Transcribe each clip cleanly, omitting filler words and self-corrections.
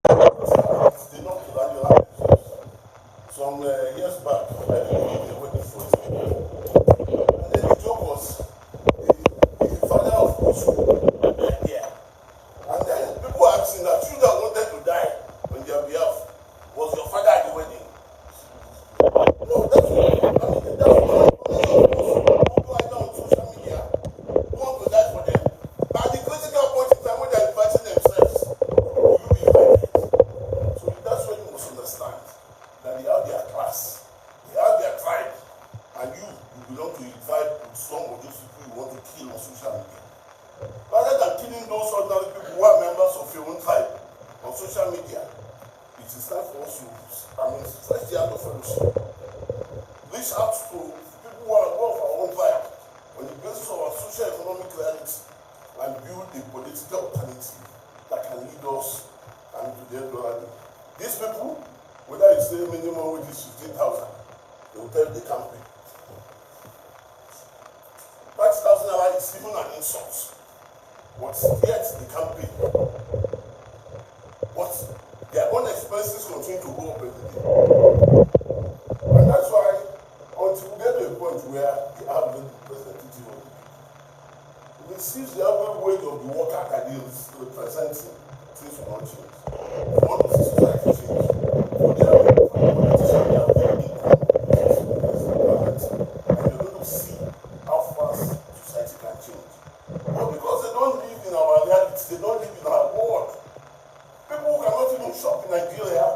They don't value themselves. Some years back, I did a wedding for his people. And then the joke was the father of Osu died there. And then people were asking that you that wanted to die on their behalf, was your father at the wedding? No, that's what people are now on social media. Who want to die for them? But at the critical point in time when they're inviting themselves, will you be invited? So that's what you must understand. That they have their class, they have their tribe, and you belong to a tribe with some of those people you want to kill on social media. Rather than killing those ordinary people who are members of your own tribe on social media, it is time for us to, stretch the hand of fellowship. Reach out to people who are of our own tribe on the basis of our social economic reality and build a political alternative that can lead us and to their glory. These people, whether you say minimum wage is 15,000, they will tell you they can't pay. 5,000 naira is even an insult. But yet they can't pay. But their own expenses continue to go up every day. And that's why until we get to a point where the average representative of the people receives the average wage of the worker that is representing, things will not change. We want to see society change. For the average politician, they are very income. And you're going to see how fast society can change. But because they don't live in our reality, they don't live in our world. People who cannot even shop in Nigeria,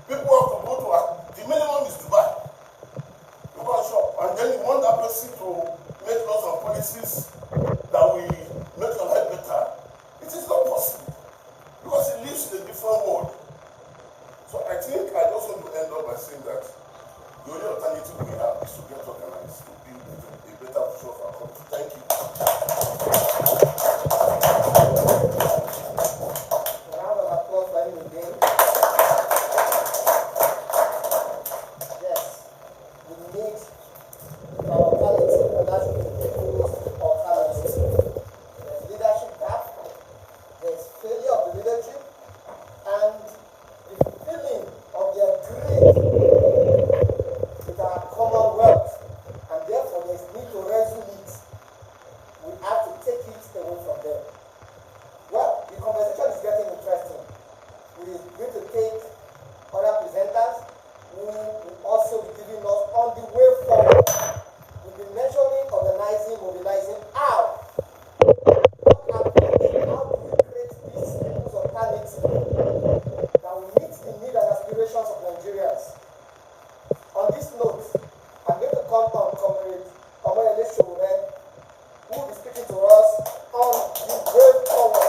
people have to go to, the minimum is to buy. You go and shop, and then you want that person to make laws and policies that will make your life better. It is not possible, because it lives in a different world. So I think I just want to end up by saying that the only alternative we have is to get organized, to build a better future of our country. Thank you. Round of applause by you again. Yes, we need our alternative, and that's the people's alternative. There's leadership gap, there's failure of the leadership, and the feeling of their greed with our commonwealth, and therefore there's need to resolve it. We have to take it away from them. Well, the conversation is getting interesting. We are going to take other presenters who will also be giving us on the way forward. We'll be measuring, organizing, mobilizing. How? What happens? How do we create this people's alternative that will meet the needs and aspirations of Nigerians? On this note, I'm going to call on Comrade Omoyele Showore, who will be speaking to us on the way forward.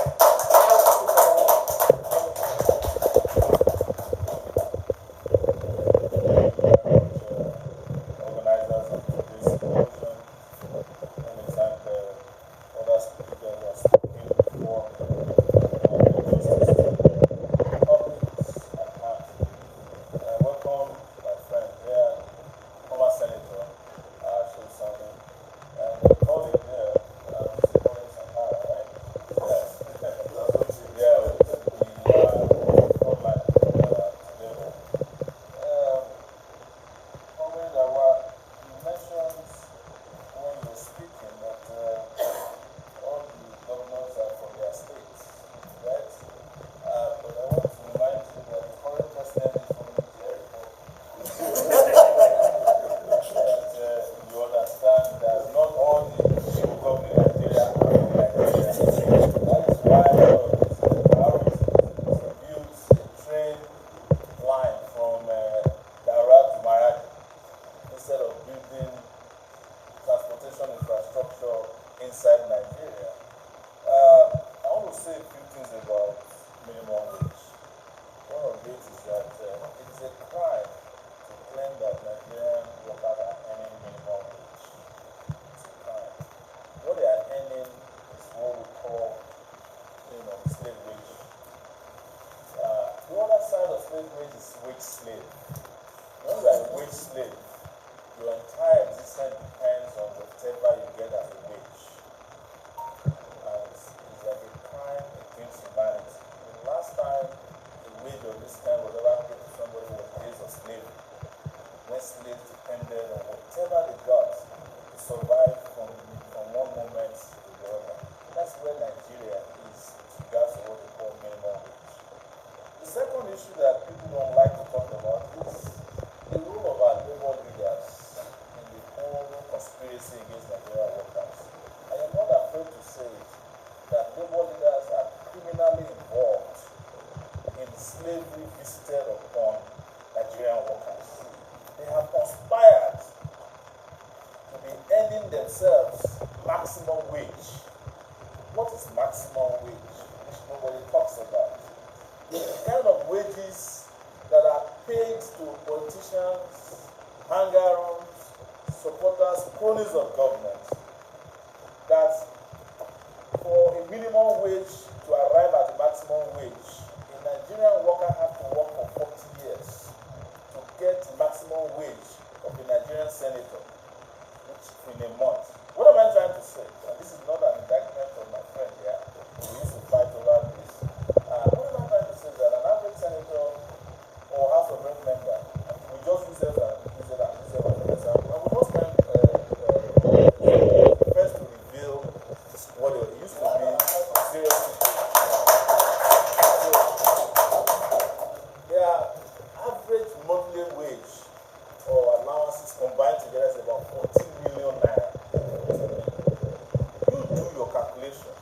Organizers of this symposium, and in fact, other speakers who are speaking before justice topics at hand. Welcome, my friend here, former Senator Shilsani, and the colleague there, Sydenews, right? Yes. Yeah, we frontline together. Comrade Awa, you mentioned when you were speaking that all the governors are from their states, right? But I want to remind you that the current president is from Nigeria. That you understand that not all the people governing Nigeria are from Nigeria. That is why it's a priority to build a train line from Daura to Maradi instead of building transportation infrastructure inside Nigeria. I want to say a few things about minimum wage. One of it is that it is a crime to claim that Nigerian workers are earning minimum wage. It's a crime. What they are earning is what we call, slave wage. The other side of slave wage is wage slave. When you are a wage slave, your entire existence depends on whatever you get as a wage. And it's like a crime against humanity. The last time a this kind, whatever happened to somebody was days of slavery, when slaves depended on whatever they got to survive from one moment to the other. That's where Nigeria is with regards to what they call minimum wage. The second issue that people don't like to talk about is the role of our labor leaders in the whole conspiracy against Nigerian workers. I am not afraid to say that labor leaders are criminally involved in slavery visited upon Nigerian workers. They have conspired to be earning themselves maximum wage. What is maximum wage? Which nobody talks about. The kind of wages that are paid to politicians, hanger-ons, supporters, cronies of government, that for a minimum wage to arrive at the maximum wage, a Nigerian worker has to work for 40 years to get the maximum wage of a Nigerian senator, which in a month. What am I trying to say? And this is not an indictment of my friend here. We used to fight over this. What am I trying to say? That an average senator or House of Rep member, we just use it as an example. And we must time first to reveal what it used to be serious situation. So, their average monthly wage or allowances combined together is about 14 million naira. You do your calculation.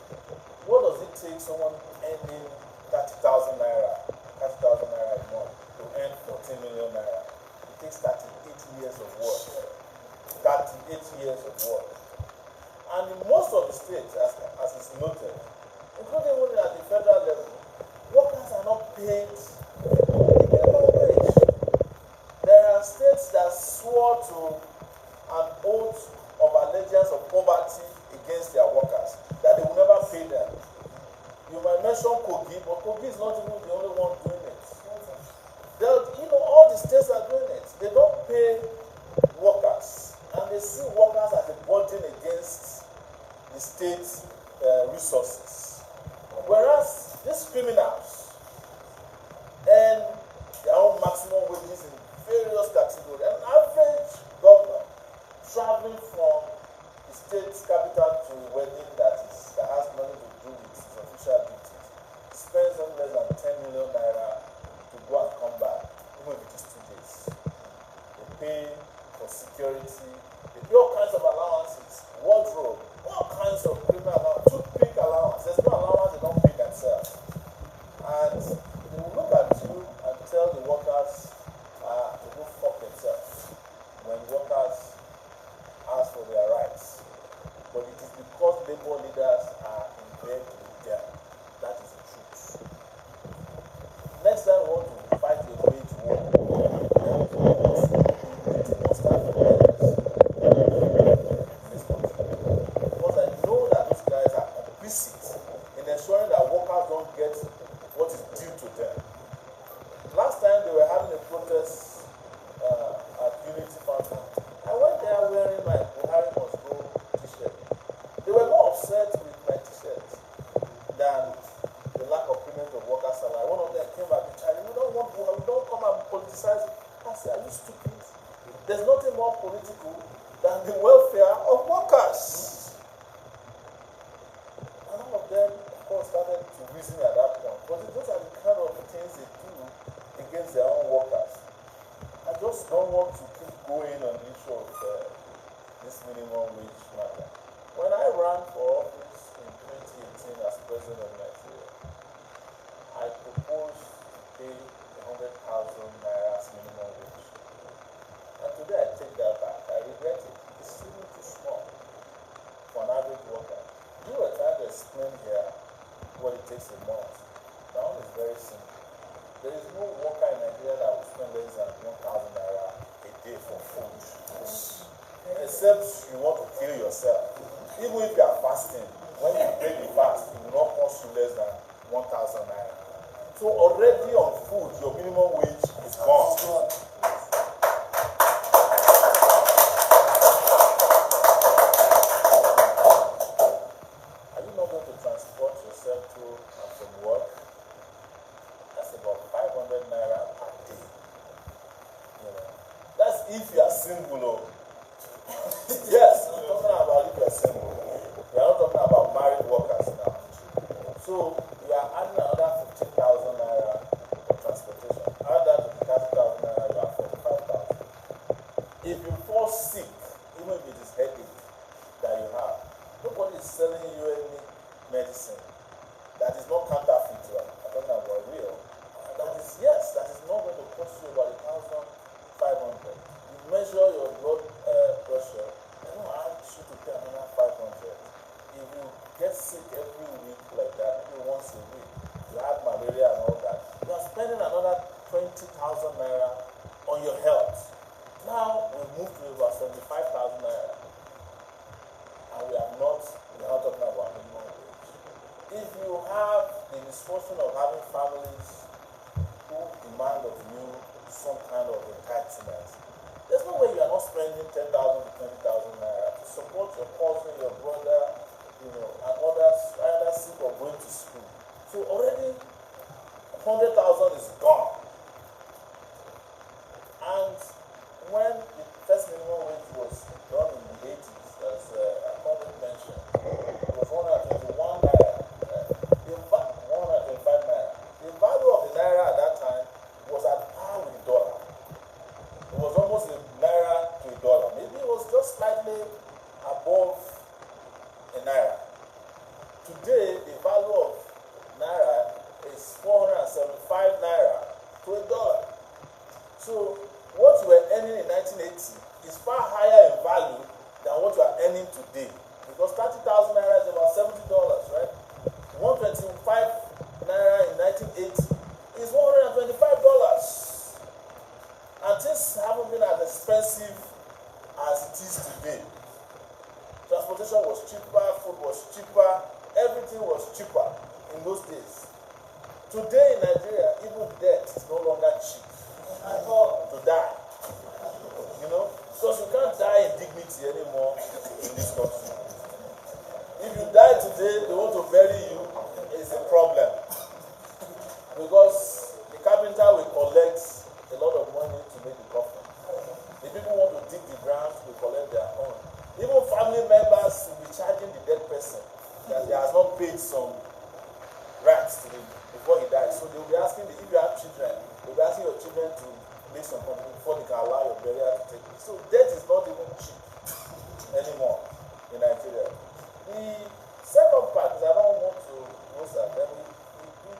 What does it take someone earning 30,000 naira a month to earn 14 million naira? It takes 38 years of work. 38 years of work. And in most of the states, as is noted, including even at the federal level, workers are not paid the minimum wage. There are states that swore to an oath of allegiance of poverty against their workers, that they will never pay them. You might mention Kogi, but Kogi is not even the only one doing it. All the states are doing it. They don't pay workers, and they see workers as a burden against the state's resources. Whereas these criminals earn their own maximum wages in various categories. An average governor traveling from the state's capital to a wedding that has nothing to do with his official duties spends no less than 10 million naira to go and come back, even if it is 2 days. They pay for security, they pay all kinds of allowances, wardrobe, all kinds of criminal allowance, toothpick allowance. There's no allowance they don't pay themselves. And they will look at you and tell the workers to go fuck themselves when workers ask for their rights. But it is because labor leaders are in bed with them. That is the truth. Next time we want to fight a wage war, it must start from leaders in this country. Because I know that these guys are complicit in ensuring that workers don't get what is due to them. Last time they were having a protest at Unity Fountain, I went there wearing my Buhari Must Go t-shirt. They were more upset with my t-shirt than the lack of payment of workers' salary. One of them came back and said, "We don't want Buhari, we don't come and politicize it." I said, "Are you stupid? There's nothing more political than the welfare of workers." And all of them, of course, started to reason at that point. But those are the kind of things they do against their own workers. I just don't want to keep going on the issue of this minimum wage matter. When I ran for office in 2018 as president of Nigeria, I proposed to pay 100,000 naira as minimum wage. And today I take that back. I regret it. It's still too small for an average worker. You were trying to explain here what it takes a month. That one is very simple. There is no worker in Nigeria that will spend less than 1,000 naira a day for food. Except you want to kill yourself. Even if you are fasting, when you break the fast, it will not cost you less than 1,000 naira. So already on food, your minimum wage is gone. Are you not going to transport yourself to and from work? That's about 500 naira single. Oh. Yes, I'm talking about if you're single. We are not talking about married workers now. So you are adding another 15,000 naira for transportation. Add that to the 30,000 naira, you are 45,000. If you fall sick, even if it is headache that you have, nobody is selling you any medicine that is not counterfeit. I don't know about real. That is not going to cost you about 1,500. You measure your blood pressure, they don't ask you to pay another 500. If you get sick every week like that, maybe once a week, you have malaria and all that, you are spending another 20,000 naira on your health. Now we move to about 75,000 naira, and we are not talking about minimum wage. If you have the misfortune of having families who demand of you some kind of entitlement, there's no way you are not spending 10,000 to 20,000 naira to support your cousin, your brother, and others either sick or going to school. So already 100,000 is gone. And when the first minimum wage was done in the 80s, as Accountant mentioned, it was 121 naira, 125 naira. The value of the naira at that time was at par with the dollar. It was almost a naira to a dollar. Maybe it was just slightly above a naira. Today, the value of naira is 475 naira to a dollar. So what you were earning in 1980 is far higher in value than what you are earning today. Because 30,000 naira is about $70, right? 125 naira in 1980 is $125. And things haven't been as expensive as it is today. Transportation was cheaper, food was cheaper, everything was cheaper in those days. Today in Nigeria, even death is no longer cheap to die. Because you can't die in dignity anymore in this country. If you die today, they want to bury you, it's a problem. Because the carpenter will collect a lot of money to make the coffin. The people want to dig the ground, will collect their own. Even family members will be charging the dead person that he has not paid some rents to him before he dies. So they will be asking, if you have children, they will be asking your children to make some contribution before they can allow your burial to take place. So death is not even cheap anymore in Nigeria. The second part is I don't want to lose that. Then we do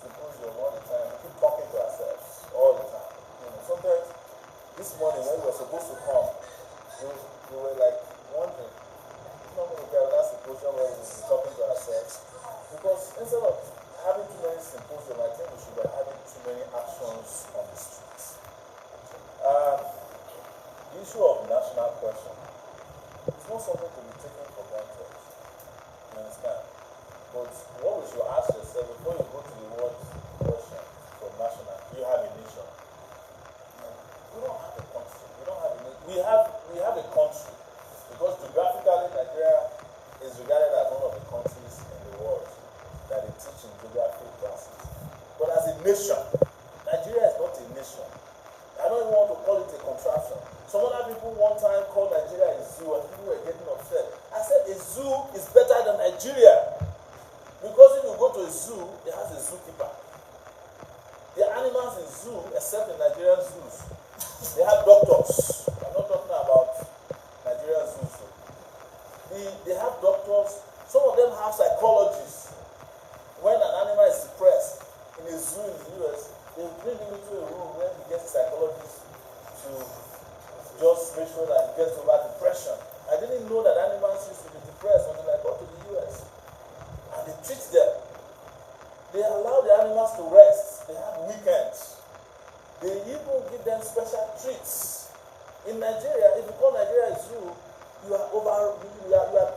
symposium all the time. We keep talking to ourselves all the time. Sometimes this morning when we were supposed to come, we were like wondering, it's not going to get that symposium where we will be talking to ourselves. Because instead of having too many symposium, I think we should be having too many actions on the streets. The issue of national question is not something to be taken for granted. You understand? But what we should ask yourself before you go to the word question for national, do you have a nation? We don't have a country. We don't have a nation. We have a country because geographically Nigeria is regarded as one of the countries in the world that they teach in geography classes. But as a nation, Nigeria is not a nation. I don't even want to call it a contraption. Some other people one time called Nigeria a zoo and people were getting upset. I said a zoo is better than Nigeria. Because if you go to a zoo, it has a zookeeper. The animals in zoo, except in Nigerian zoos, they have doctors. I'm not talking about Nigerian zoos. They have doctors. Some of them have psychologists. When an animal is depressed in a zoo in the US, they bring him into a room where he gets a psychologist to just make sure that he gets over depression. I didn't know that animals used to be depressed until I got to the US. And they treat them. They allow the animals to rest. They have weekends. They even give them special treats. In Nigeria, if you call Nigeria a zoo, you are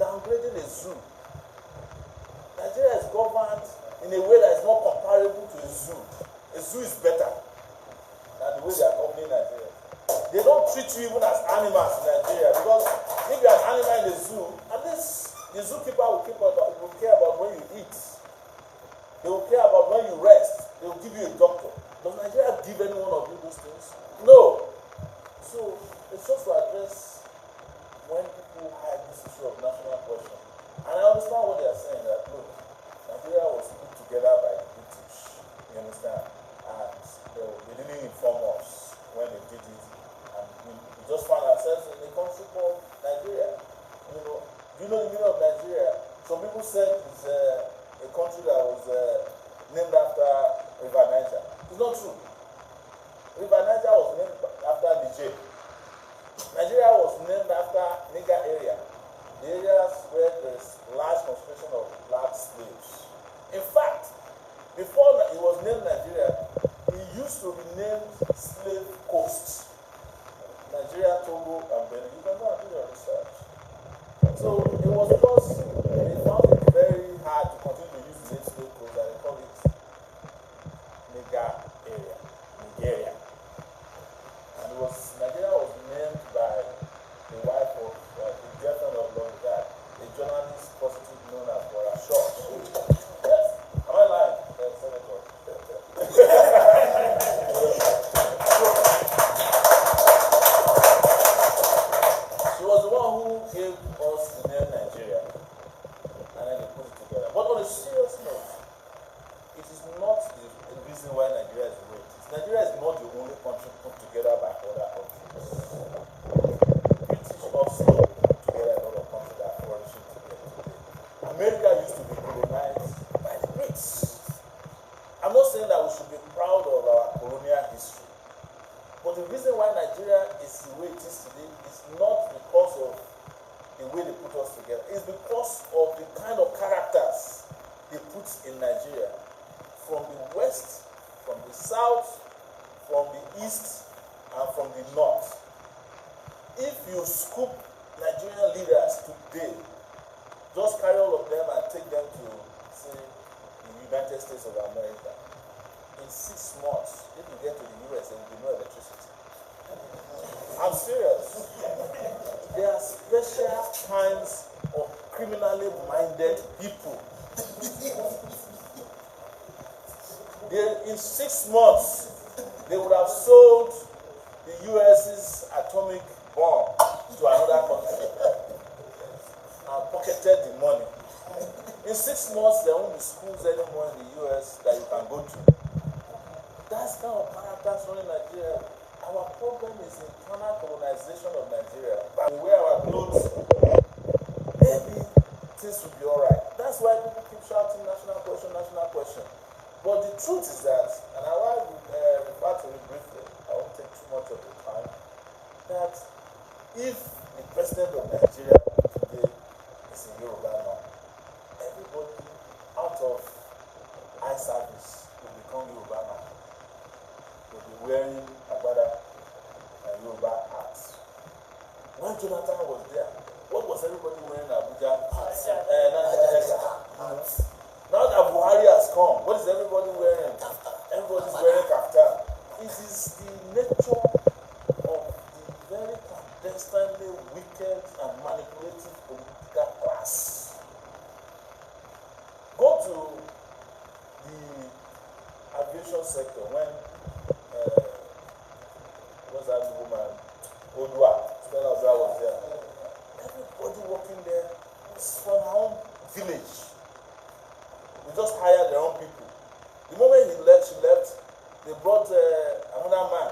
downgrading a zoo. Nigeria is governed in a way that is not comparable to a zoo. A zoo is better than the way they are governing Nigeria. They don't treat you even as animals in Nigeria because if you are an animal in the zoo, at least the zookeeper will care about when you eat. They will care about when you rest. They will give you a doctor. Does Nigeria give any one of you those things? No. So It's just to address when people hide this issue of national question. And I understand what they are saying, that look, Nigeria was put together by the British, you understand? And they didn't inform us when they did it. And we just found ourselves in a country called Nigeria. You know, do you know the meaning of Nigeria? Some people said it's a country that was named after River Niger. It's not true. River Niger was named after Niger. Nigeria was named after Niger area, the areas where there's large concentration of black slaves. In fact, before it was named Nigeria, it used to be named Slave Coast. Nigeria, Togo, and Benin. You can go and do your research. So it was because they found it very hard to continue to use the name Slave Coast, and they call it Niger area, Nigeria. And Nigeria was named by the wife of the girlfriend of Lord God, a journalist prostitute known as Bora Shaw. Yes, am I lying, Senator? She was the one who gave us the name Nigeria, and then they put it together. But on a serious note, it is not the reason why Nigeria is the way it is. Nigeria is not the only country put together by other countries. British also put together a lot of countries that are flourishing together today. America used to be colonized by the Brits. I'm not saying that we should be proud of our colonial history, but the reason why Nigeria is the way it is today is not because of the way they put us together. It's because of the kind of characters they put in Nigeria. From the west, from the south, from the east, and from the north. If you scoop Nigerian leaders today, just carry all of them and take them to, say, the United States of America. In 6 months, if you get to the US, there will be no electricity. I'm serious. There are special kinds of criminally minded people. In 6 months, they would have sold the US's atomic bomb to another country and pocketed the money. In 6 months, there won't be schools anymore in the US that you can go to. That's kind of characters running Nigeria. Our problem is internal colonization of Nigeria. By the way our clothes, maybe things will be alright. That's why people keep shouting national question, national question. But the truth is that, and I will refer to it briefly, I won't take too much of the time, that if the president of Nigeria today is in Yoruba now, everybody out of eye service will become Yoruba now. Will be wearing agbada and Yoruba hats. When Jonathan was there, what was everybody wearing Abuja hats? Now that Buhari has come, what is everybody wearing? Everybody's wearing kaftan. It is the nature of the very clandestinely wicked and manipulative political class. Go to the aviation sector when what's that woman? Odua, Stella Odua was there. Everybody working there was from her own village. They just hired their own people. The moment she left, they brought another man,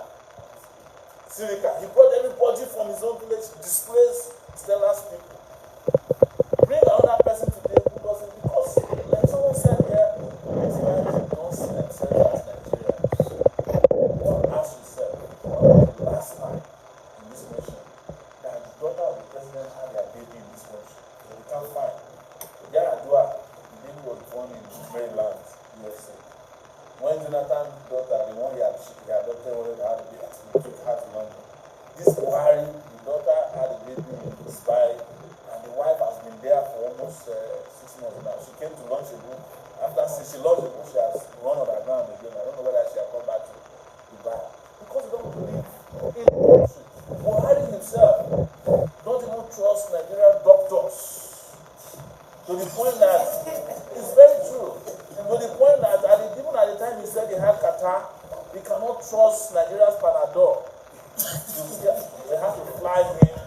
Sirika. He brought everybody from his own village to displace Stella's people. Bring another person today who doesn't, because like someone said here, Nigerians don't see themselves as Nigerians. One asked yourself, what was the last time in this nation that the daughter of the president had their baby in this country? We can't find. Yaradua, the baby was born in Maryland, USA. When Jonathan's daughter, the one he adopted, wanted to have a baby, he took her to London. This Buhari, the daughter had a baby in Dubai, and the wife has been there for almost 6 months now. She came to launch a book. After she launched the book, she has run on her ground again. I don't know whether she has come back to Dubai. Because they don't believe in the country. Buhari himself don't even trust Nigerian doctors. To the point that, it's very true, to the point that even at the time he said he had Qatar, he cannot trust Nigeria's Panadol. They have to fly him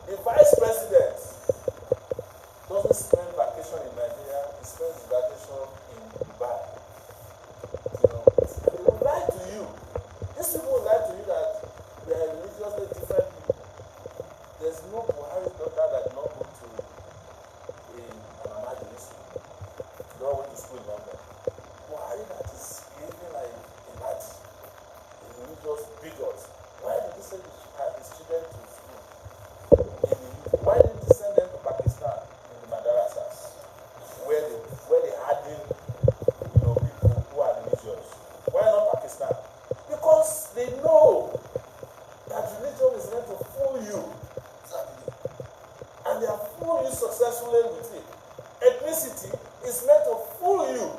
the vice president doesn't spend vacation in Nigeria, he spends his vacation in Dubai. They will lie to you. These people will lie to you that they are religiously different people. There's no Buhari daughter that did not go to an Ahmadi school. They all went to school in London. Buhari that is behaving like a Nazi, a religious bigot. Why did he send his children to school? Why didn't he send them to Pakistan in the madrasas, where they harden, people who are religious? Why not Pakistan? Because they know that religion is meant to fool you, and they have fooled you successfully with it. Ethnicity is meant to fool you,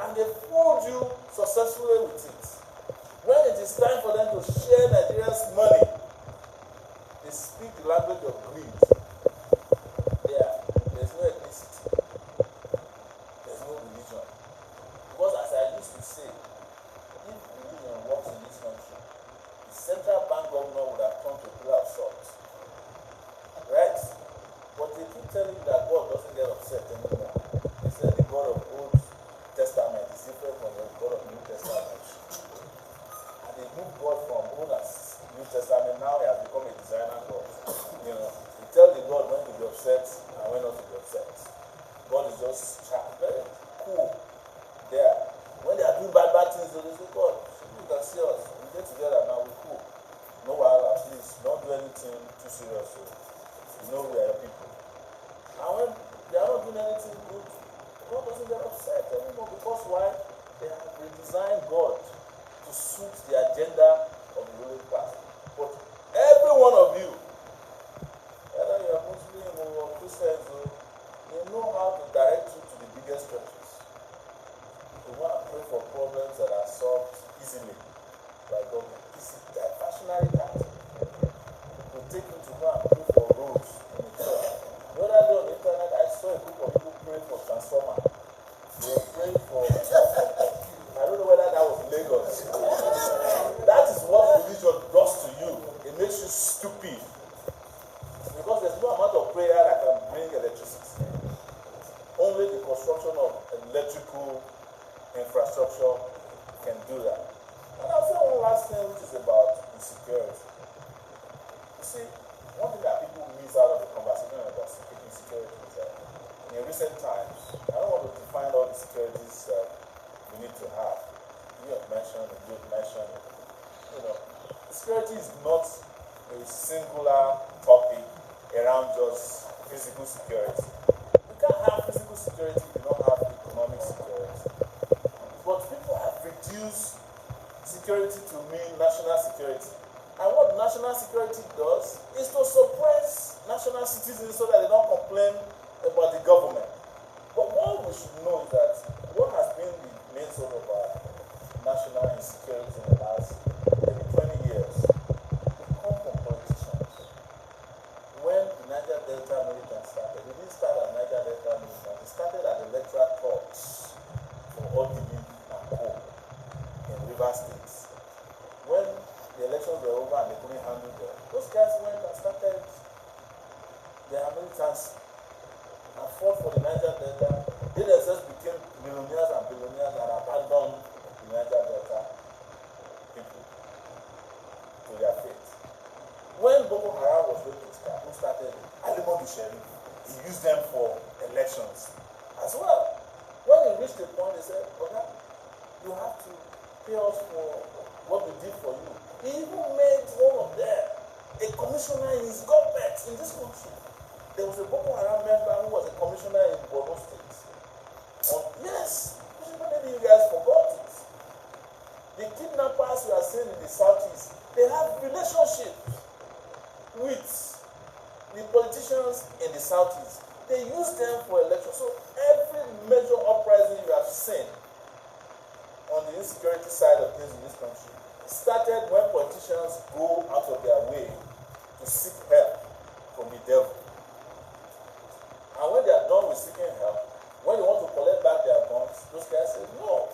and they fooled you successfully with it. When it is time for them to share Nigeria's money, they speak the language of greed. There's no ethnicity. There's no religion. Because as I used to say, if religion works in this country, the central bank governor would have turned to a pillar of salt. Right? But they keep telling you that God doesn't get upset anymore. They say the God of Old Testament is different from the God of New Testament. And they move God from Old and New Testament, now he has become a designer God. They tell the God when to be upset and when not to be upset. God is just very cool there. When they are doing bad things, they say, God, you can see us. We get together now, we're cool. No while, please, don't do anything too serious. So we know we are your people. And when they are not doing anything good, God doesn't get upset anymore, because why? They have redesigned God to suit the agenda of the ruling class. But every one of you, whether you are Muslim or Christian, they know how to direct you to the biggest churches. You want to pray for problems that are solved easily by government. It's a diversionary tactic. Will take you to go and pray for roads in the church. The other day on the internet, I saw a group of people praying for transformer. They were praying for, I don't know whether that was Lagos. That is what religion does to you. It makes you stupid. Because there's no amount of prayer that can bring electricity. Only the construction of electrical infrastructure can do that. And I'll say one last thing, which is about insecurity. You see, one thing that people miss out of the conversation about insecurity is that in recent times, I don't want to define all the securities that we need to have. You have mentioned, you have mentioned, security is not a singular topic around just physical security. You can't have physical security if you don't have economic security. But people have reduced security to mean national security. And what national security does is to suppress national citizens so that they don't complain about the government. But what we should know is that what has been the main source of our national insecurity in the last maybe 20 years, it comes from politicians. When the Niger Delta militant started, it didn't start at Niger Delta militant, it started at the electoral talks for ODB and Co. in River State. When the elections were over and they couldn't handle them, those guys went and started their militants and fought for the Niger Delta. They themselves became millionaires and billionaires and abandoned the Niger Delta people to their fate. When Boko Haram was going to start, who started it? Alimadu Sheriff. He used them for elections as well. When he reached the point, he said, okay, you have to pay us for what we did for you. He even made one of them a commissioner in his government in this country. There was a Boko Haram member who was a commissioner in Borno State. Yes, maybe you guys forgot it. The kidnappers you are seeing in the southeast, they have relationships with the politicians in the southeast. They use them for elections. So every major uprising you have seen on the insecurity side of things in this country started when politicians go out of their way to seek help from the devil. And when they are done with seeking help, when they want to collect back their guns, those guys say, no.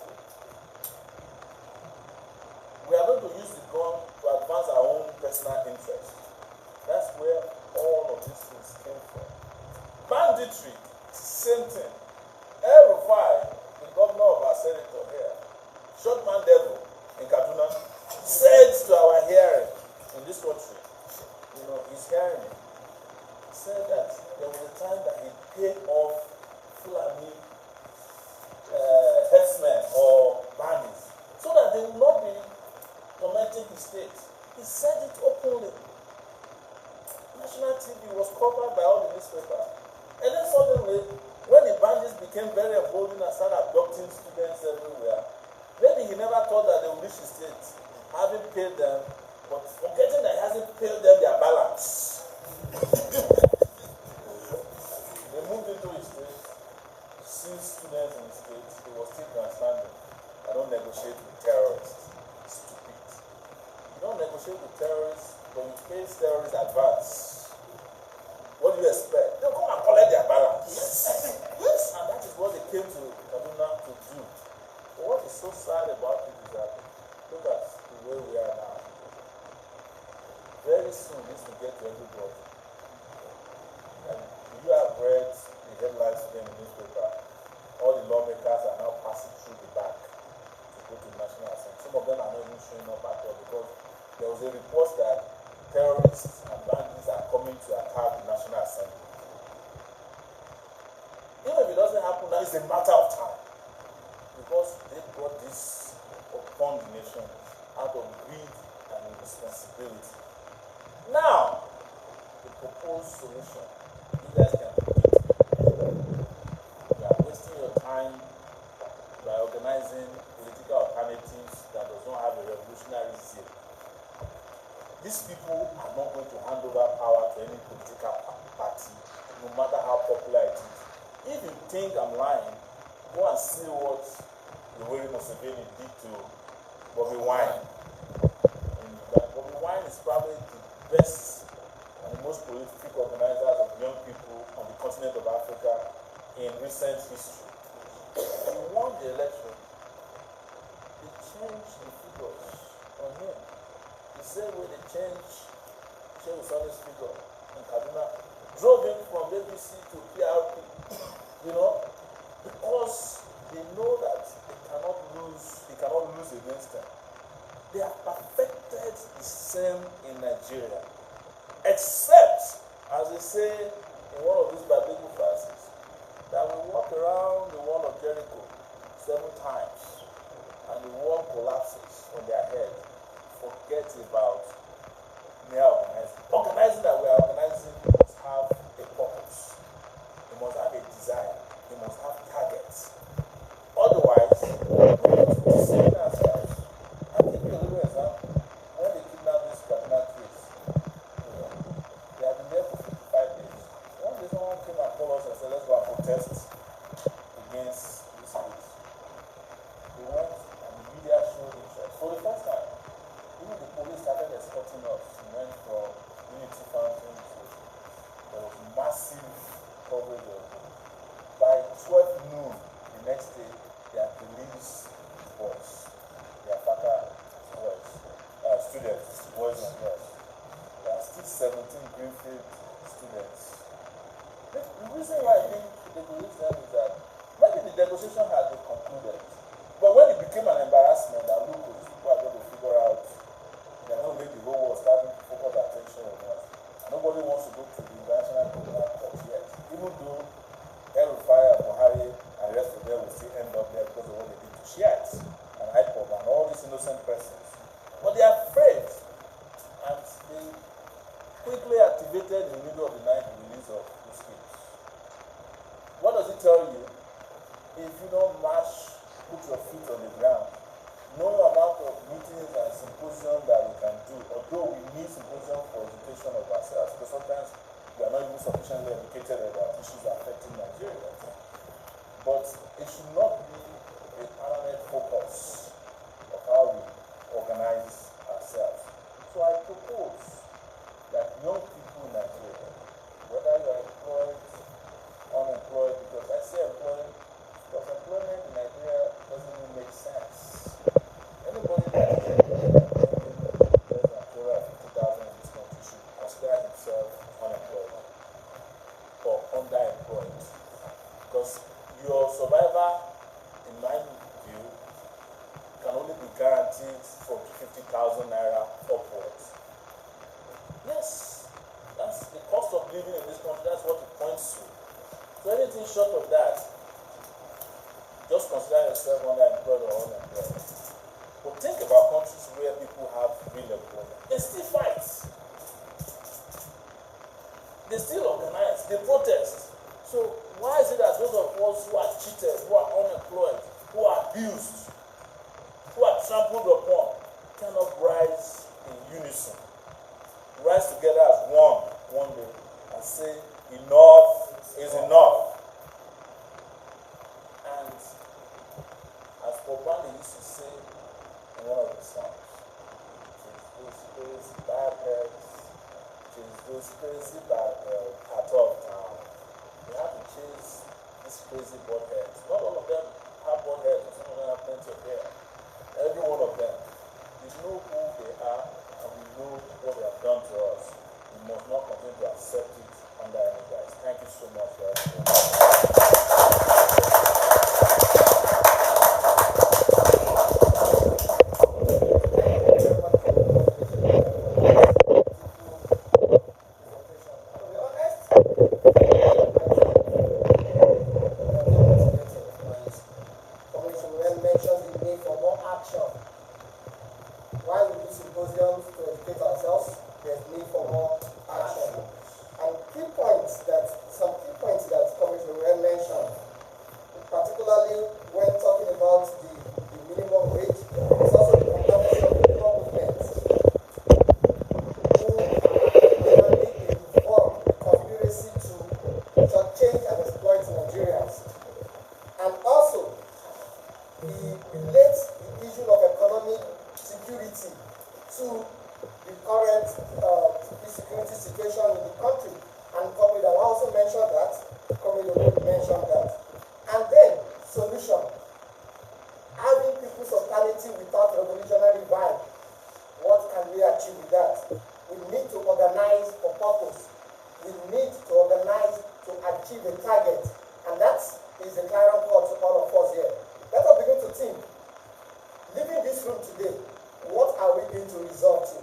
short man devil in Kaduna, said to our hearing in this country, his hearing, said that there was a time that he paid off Fulani headsmen or bandits so that they will not be tormenting his state. He said it openly. National TV was covered by all the newspapers. And then suddenly, when the bandits became very emboldened and started abducting students everywhere, maybe he never thought that they would reach his state, having paid them, but forgetting that he hasn't paid them their balance. They moved into his state, seized students in his state. He was still grandstanding. I don't negotiate with terrorists. Stupid. You don't negotiate with terrorists, but you pay terrorists advance. What do you expect? They'll come and collect their balance. Yes. And that is what they came to Kaduna to do. But what is so sad about it is that look at the way we are now. Very soon this will get to everybody. And you have read the headlines today in the newspaper. All the lawmakers are now passing through the back to go to the National Assembly. Some of them are not even showing up at all because there was a report that terrorists and bandits are coming to attack the National Assembly. Even if it doesn't happen now, it's a matter of time. Because they brought this upon the nation out of greed and irresponsibility. Now, the proposed solution, you guys can predict it. You are wasting your time by organizing political alternatives that does not have a revolutionary zeal. These people are not going to hand over power to any political party, no matter how popular it is. If you think I'm lying, go and see what Yoweri Museveni did to Bobby Wine. Bobby Wine is probably the best and the most prolific organizers of young people on the continent of Africa in recent history. He won the election. They changed the figures on him. The same way they changed Shehu Sani's figure in Kaduna, drove him from ABC to PRP, because they know that they cannot lose against them. They have perfected the same in Nigeria, except, as they say in one of these biblical verses, that we walk around the wall of Jericho 7 times, and the wall collapses on their head. Forget about mere organizing. Organizing that we are organizing must have a purpose. It must have a desire. It must have targets. Otherwise, we need to deceive ourselves. I'll give you a little example. When they kidnapped this Kaduna case, they have been there for 55 days. One day someone came and called us and said, let's go and protest against this case. They went and the media showed interest. For the first time, even the police started escorting us. We went from Unity Fountain to there was massive coverage of it. By 12 noon the next day, they had released the boys, their father boys, students, boys and girls. There are still 17 Greenfield students. The reason why I think they released them is that maybe the negotiation had been concluded. But when it became an embarrassment that look, people are going to figure out, they're going to make the whole world start to focus their attention on us. Nobody wants to go to the International Criminal Court yet. Even though El-Rufai and Buhari and the rest of them will still end up there because of what they did to Shiites and IPOB and all these innocent persons. But they are afraid, and they quickly activated in the middle of the night the release of those kids. What does it tell you? If you don't put your feet on the ground, no amount of meetings and symposium that we can do, although we need symposium for education of ourselves, because sometimes we are not even sufficiently educated about issues affecting Nigeria. But it should not be a permanent focus of how we organize ourselves. So I propose that young people in Nigeria, whether you are employed, unemployed, because I say employed, because employment in Nigeria doesn't even make sense. Anybody that is less than 250,000 in this country should consider himself unemployed or underemployed. Because your survival guaranteed from 50,000 naira upwards. Yes, that's the cost of living in this country. That's what it points to. So anything short of that, just consider yourself underemployed or unemployed. But think about countries where people have real employment. They still fight. They still organize. They protest. So why is it that those of us who are cheated, who are unemployed, who are abused, who are trampled upon, cannot rise in unison, rise together as one day, and say enough is enough? And as Bob Marley used to say in one of his songs, those crazy bad heads, those crazy bad part of town. You have to chase these crazy bald heads. Not all of them have bald heads, some of them have plenty of hair. Every one of them. We know who they are and we know what they have done to us. We must not continue to accept it under any guise. Thank you so much for symposiums to educate ourselves, there's need for more action. And some key points that Commissioner Ren mentioned, particularly when talking about the minimum wage, it's also the competition of the labor movement, who generally inform the conspiracy to change and exploit Nigerians. And also, he relates the issue of economic security to the current insecurity situation in the country. And Comrade also mentioned that. Comrade mentioned that. And then, solution. Having people's totality without revolutionary vibe. What can we achieve with that? We need to organize for purpose. We need to organize to achieve a target. And that is the clarion call to all of us here. Let us begin to think. Leaving this room today, what are we going to resolve to?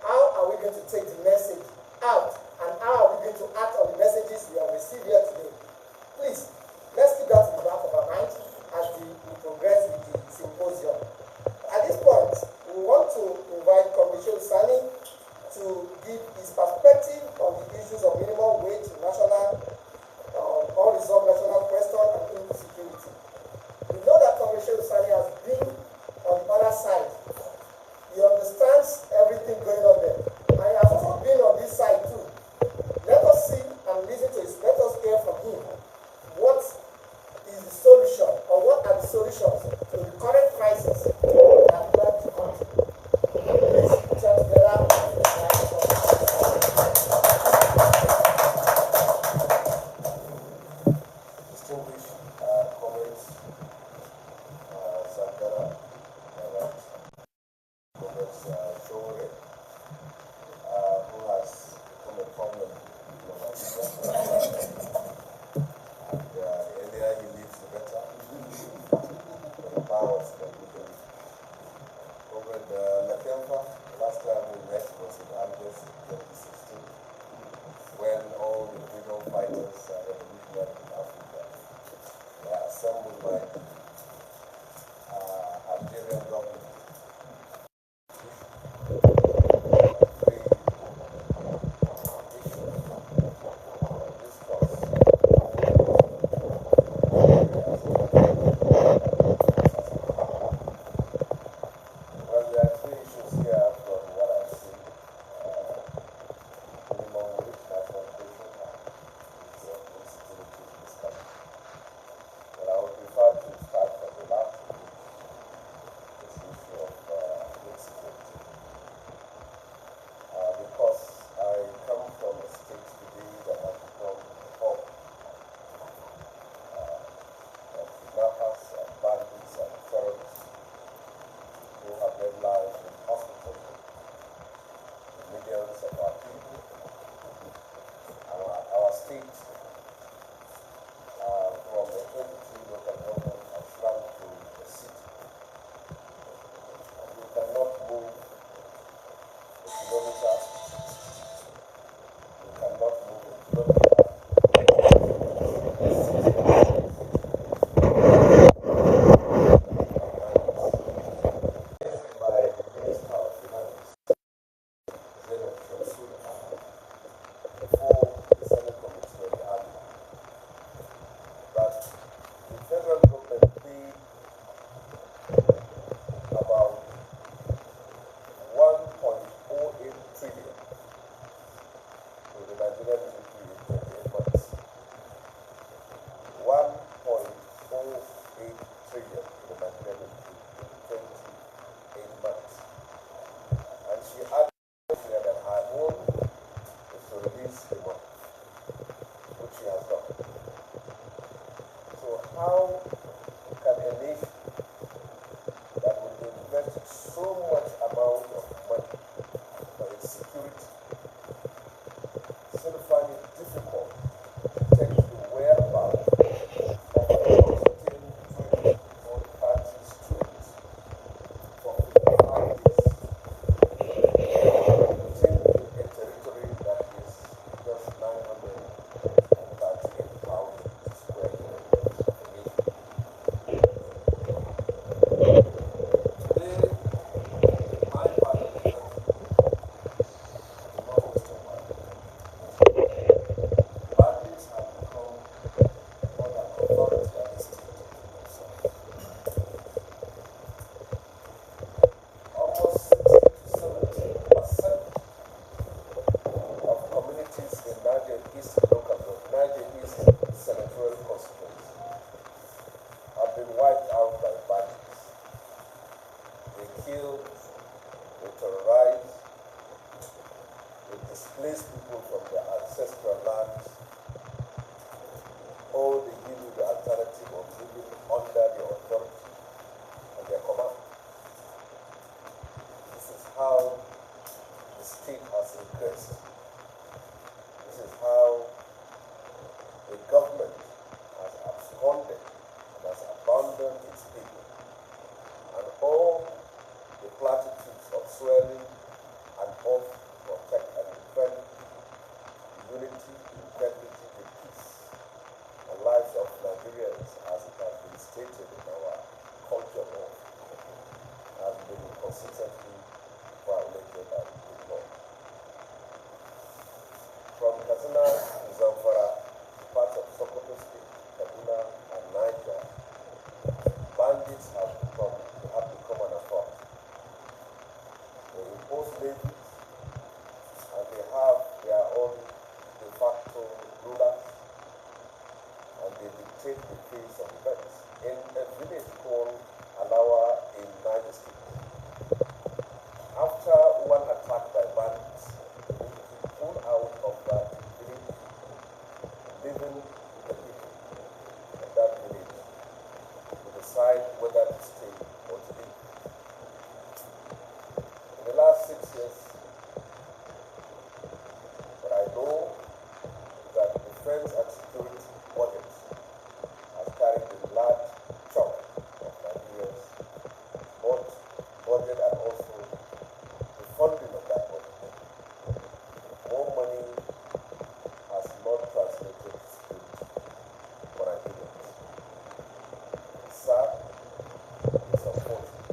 How are we going to take the message out? And how are we going to act on the messages we have received here today? Please, let's keep that in the back of our mind as we progress with the symposium. At this point, we want to invite Commissioner Sani to give his perspective on the issues of minimum wage, national, unresolved national question, and insecurity. We know that Commissioner Sani has been on the other side. He understands everything going on there. And he has also been on this side too. Let us see and listen to his, let us hear from him. What is the solution, or what are the solutions to the current crisis displace people from their ancestral lands, or they give you the alternative of living under the authority and their command. This is how the state has regressed. This is how the government has absconded and has abandoned its people. And all the platitudes of swearing and oath to protect and defend unity, integrity, the peace, and lives of Nigerians, as it has been stated in our culture law, has been consistently violated and ignored. From Katsina to Zamfara, parts of Sokoto State, Kaduna, and Niger, bandits have become an affront. They impose levies, and they have their own de facto rulers, and they dictate the pace of events. In a village called Alawa in Niger State, after one attack by bandits, they pulled out of that village, leaving the people of that village to decide whether to stay or to leave. In the last 6 years, what I know is that the defense and security budget has carried a large chunk of Nigeria's both budget and also the funding of that budget. More money has not translated to security for Nigerians. It's sad, it's unfortunate.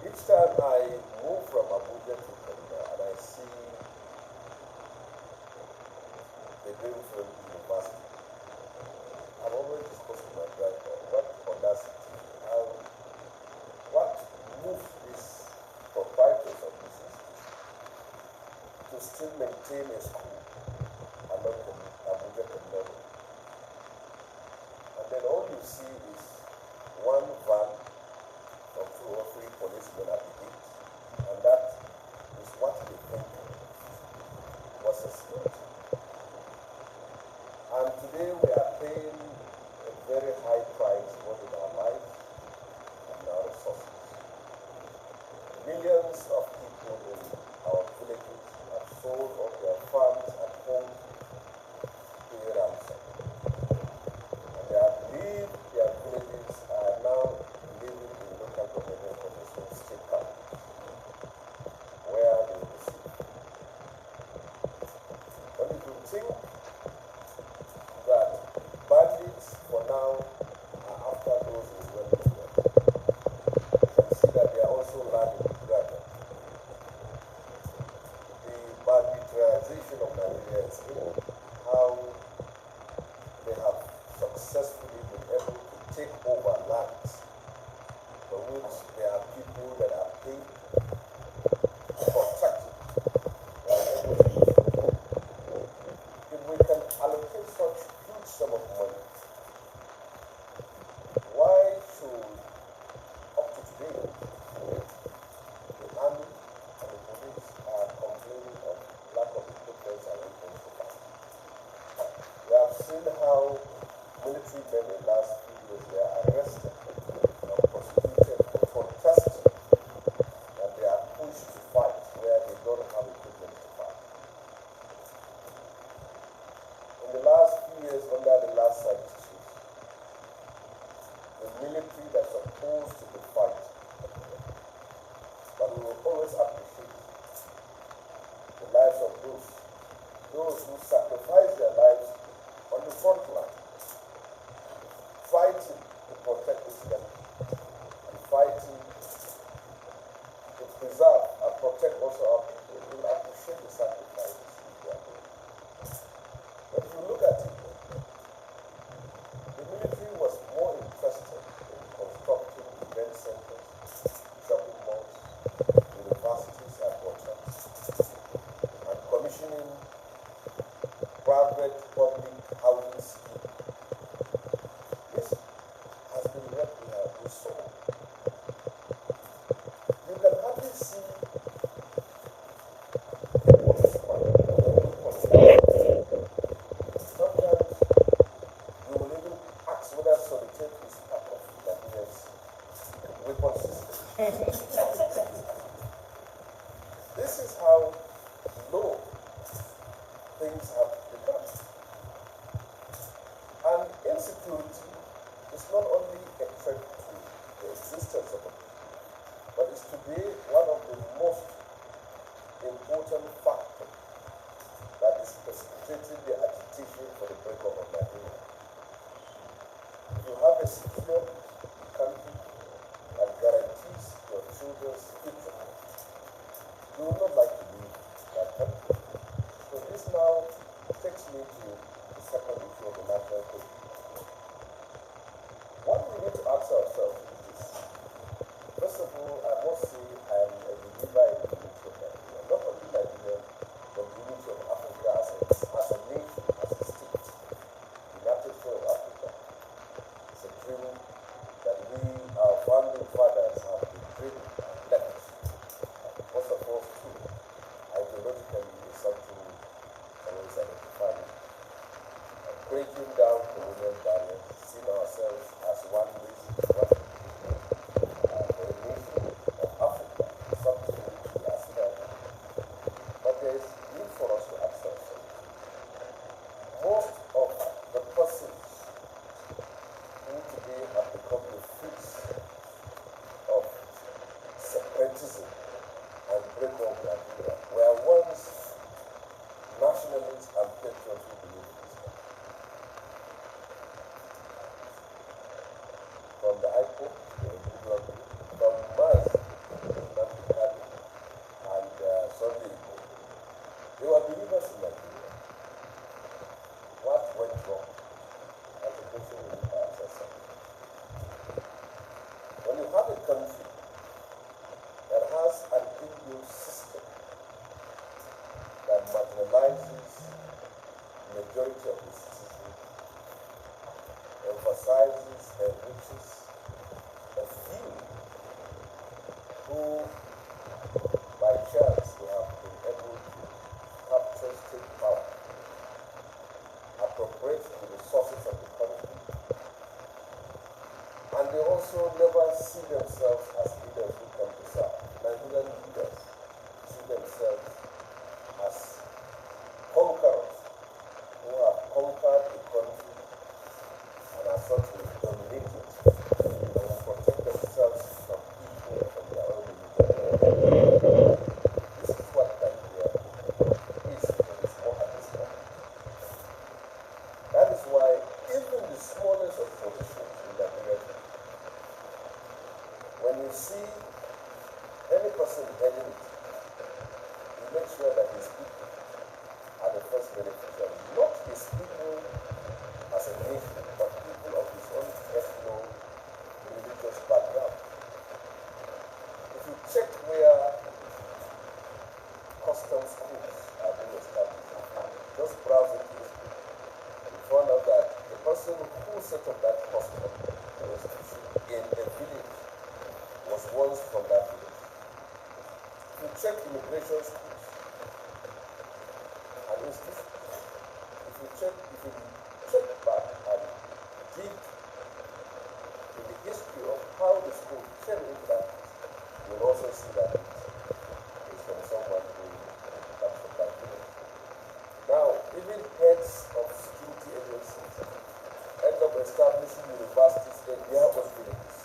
Each time I move from Abuja to Kaduna and I see the Greenfield University, I'm always discussing with my driver what audacity, what moved these proprietors of this institution to still maintain a school along Abuja Kaduna Road. And then all you see is one van or 2 or 3 policemen at the gate, and that is what they think was a security. And today we are paying a very high price both in our lives and our resources. Millions of people in our villages have sold off their farms and homes to a ransom. And they have leave their villages are now living in local government information state capitals, where they receive. But if you think that bandits for now are after those who well to them, you can see that they are also learning gradually. The banditization of Nigeria is in how they have successfully been able to take over lands for which there are people that are paid, contracted, they are able to use it. If we can allocate such huge sum of money, why should, up to today, the army and the police are complaining of lack of equipment and weapons to fight? We have seen how military men in the last few years were arrested and prosecuted for protesting that they are pushed to fight where they don't have equipment to fight. In the last few years, under the last service chief, the military that's supposed to be fighting, but we will always appreciate the lives of those who sacrifice their lives on the front line, fighting to protect this country, and fighting to preserve and protect also our people. We will appreciate the sacrifices they are doing. But if you look at it, the military was more interested in constructing event centers, shopping malls, universities, and hotels, and commissioning private public housing schemes This is how low things have become. And insecurity is not only a threat to the existence of a people, but is today one of the most important factors that is precipitating the agitation for the breakup of Nigeria. If you have a secure country that guarantees your children's future, you would not like to leave that country. So this now takes me to the second issue of the national question. What we need to ask ourselves is this. First of all, I must say I am a believer in the unity of Nigeria. Not only Nigeria, but the unity of Africa as a nation, as a state. The United States of Africa is a dream that we, our founding fathers, have been dreaming and left. Most of us too, ideologically, is something always identified. Breaking down colonial barriers, seeing ourselves as one race, one people, for a nation of Africa, something which we aspire to. But there is need for us to ask ourselves. Most of the persons who today have become the face of separatism and breakup of Nigeria were once nationalists and patriots who believed in this country. From the High Court, the individual group, from Mars, and Sunday, they were believers in Nigeria. What went wrong? That's a question we need to ask ourselves. When you have a country that has an inbuilt system that marginalizes the majority of the citizens, emphasizes, enriches a few who, by chance, they have been able to capture state power, appropriate the resources of the country, and they also never see themselves as leaders who come to serve. Nigerian leaders see themselves as conquerors who have conquered the country and are such will dominate it and will protect themselves from people from their own religion. This is what Nigeria is in its more at this moment. That is why even the smallest of positions in Nigeria, when you see any person heading it, he makes sure that his people are the first beneficiaries, not his people as a nation, but people of his own ethno-religious background. If you check where custom schools are being established, just browse into history, and you find out that the person who set up that custom institution in a village was once from that village. If you check immigration schools and institutions, if you check back and dig in the history of how the school came into that, you will also see that it is from someone who comes from that village. Now, even heads of security agencies end up establishing universities in their own villages.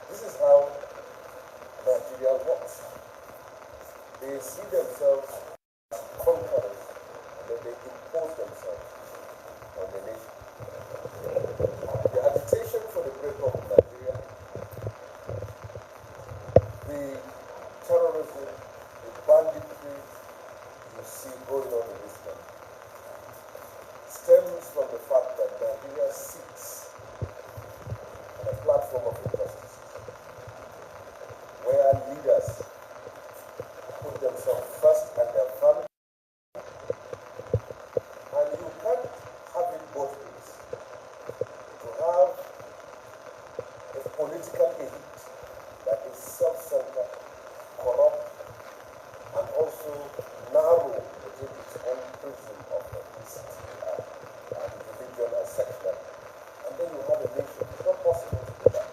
This is how Nigeria works. They see themselves as conquerors, and then they impose themselves on the nation. The agitation for the breakup of Nigeria, the terrorism, the banditry you see going on in this country stems from the fact that Nigeria sits on a platform of injustice, where leaders put themselves first and their family, and you can't have it both ways. To have a political elite that is self-centered, corrupt, and also narrow within its own prism of ethnicity and religion and secular. And then you have a nation. It's not possible to do that.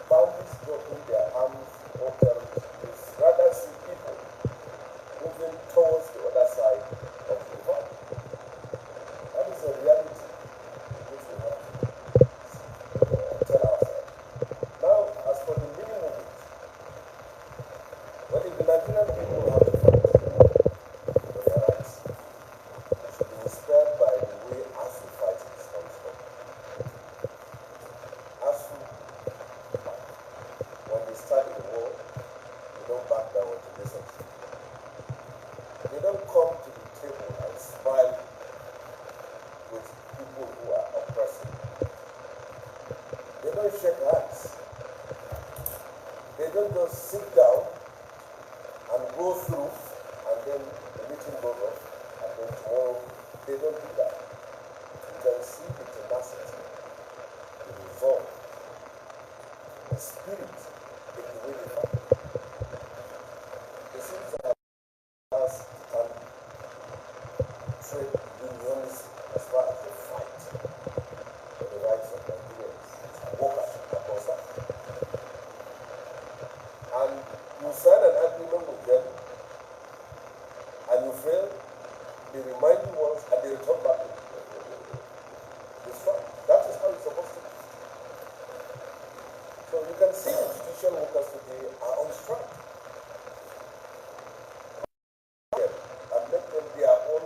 bandits dropping their arms or terrorists. You rather see people moving towards the other side of the world. That is a reality which we have to tell ourselves. Now, as for the minimum wage, well, if the Nigerian people have to fight for their rights, they should be inspired by the way ASU fight this country. ASU, when they start the war, they don't back down to listen. They don't come to the table and smile with people who are oppressing. They don't shake hands. They don't just sit down and go through and then the meeting goes off and then tomorrow they don't do that. You can see the tenacity, the resolve, the spirit in the way they fight. It seems to have us can trade unionism as far as they fight for the rights of Nigerians and workers are concerned. And you sign an agreement with them and you fail, they remind you once and they return back to the strike. That is how it's supposed to be. So you can see the judicial workers today are on strike. And make them their own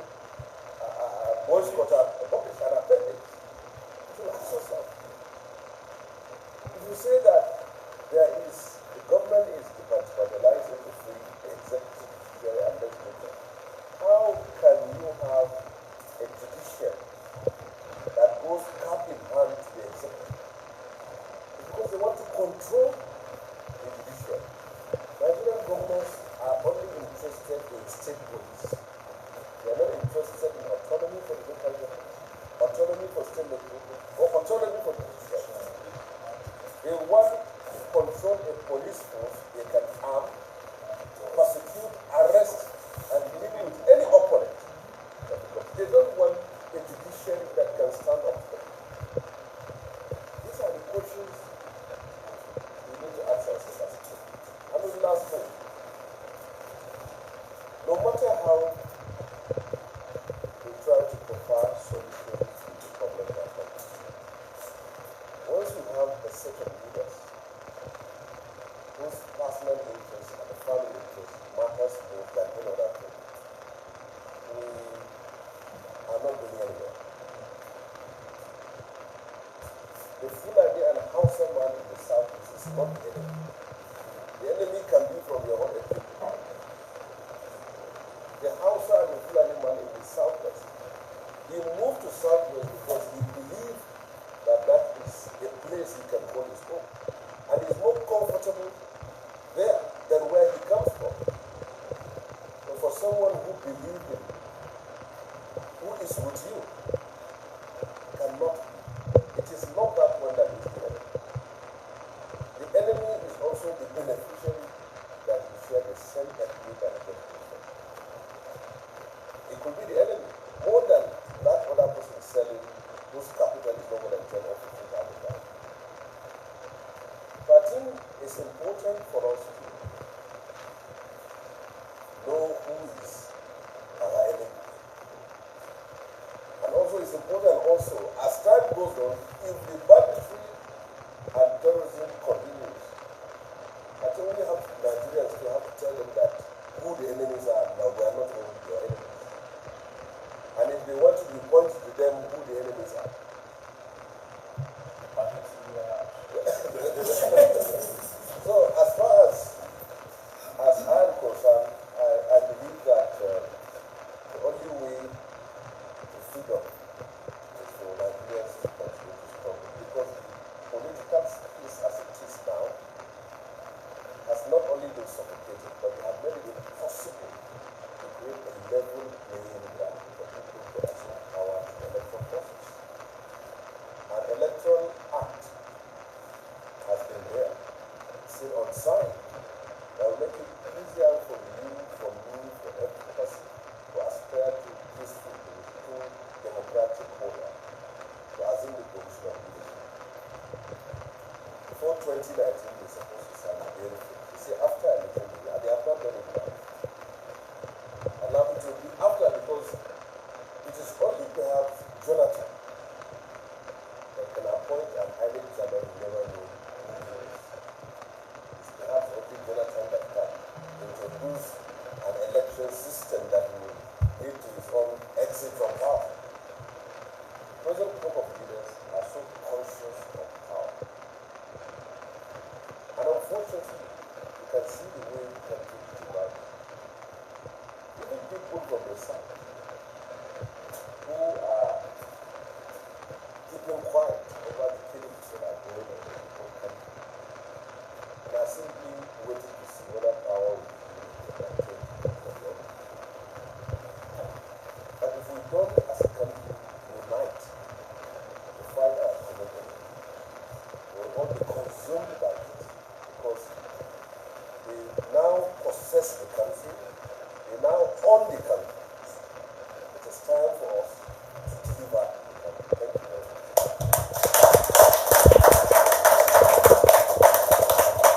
boycott buckets and appendix. So ask yourself. If you say that the government is departmentalized into three, executive, judiciary, and legislature, how can you have a judiciary that goes cap in hand to the executive? It's because they want to control the judiciary. Nigerian governors are only interested in state police. They are not interested in autonomy for the local government, autonomy for state legislature, or autonomy for the judiciary. They want to control a police force they can arm, prosecute, arrest, and deal with any opponent. They don't want a judiciary that can stand up to them. These are the questions we need to ask ourselves. And the last point, no matter how we try to provide solutions to the problems of our country, once we have a set of leaders whose personal interests and the family interests matters more than any other thing, we are not going anywhere. The Fulani and Hausa man in the southeast is not the enemy. The enemy can be from your own ethnic group. The Hausa and the Fulani man in the southwest, he moved to southwest because he believed that that is a place he can call his home. And he's more comfortable there than where he comes from. So for someone who believes in, who is with you, cannot, it is not that one that is the enemy. The enemy is also the beneficiary that you share the same ethnic and education. It could be the enemy, more than that other person is selling whose capital is no more than 10 or 15,000. But I think it's important for us to know who is our enemy. And also it's important also, as time goes on, if the banditry and terrorism continues, I think we have Nigerians to have to tell them that who the enemies are. Now we are not going to be your enemies. And if they want to be pointed to them who the enemies are. So as far as I am concerned, I believe that the only way to freedom is for Nigerians to continue to struggle, because the political space as it is now has not only been suffocated, but they have made it impossible to create a level playing ground for people to assume power in the electoral process. An electoral act has been there, still unsigned, that will make it easier for you, for me, for every person to aspire to peaceful, political, democratic order, to assume the position of leadership. Before 2019 they're supposed to sign a bill. You see, after election, they have not done it now. And now it will be after, because it is only perhaps Jonathan that can appoint an INEC chairman who never knew who he is. It's perhaps only Jonathan that can introduce an election system that will lead to his own exit from power. Present group of leaders are so conscious of power. And unfortunately, you can see the way the country is divided. Even people from the south who are keeping quiet over the killings that are going on in the whole country and are simply waiting to see whether power will be taken. But if we don't, as a country, unite to fight our community, we'll all be consumed by it, because they now possess the country, they now own the country.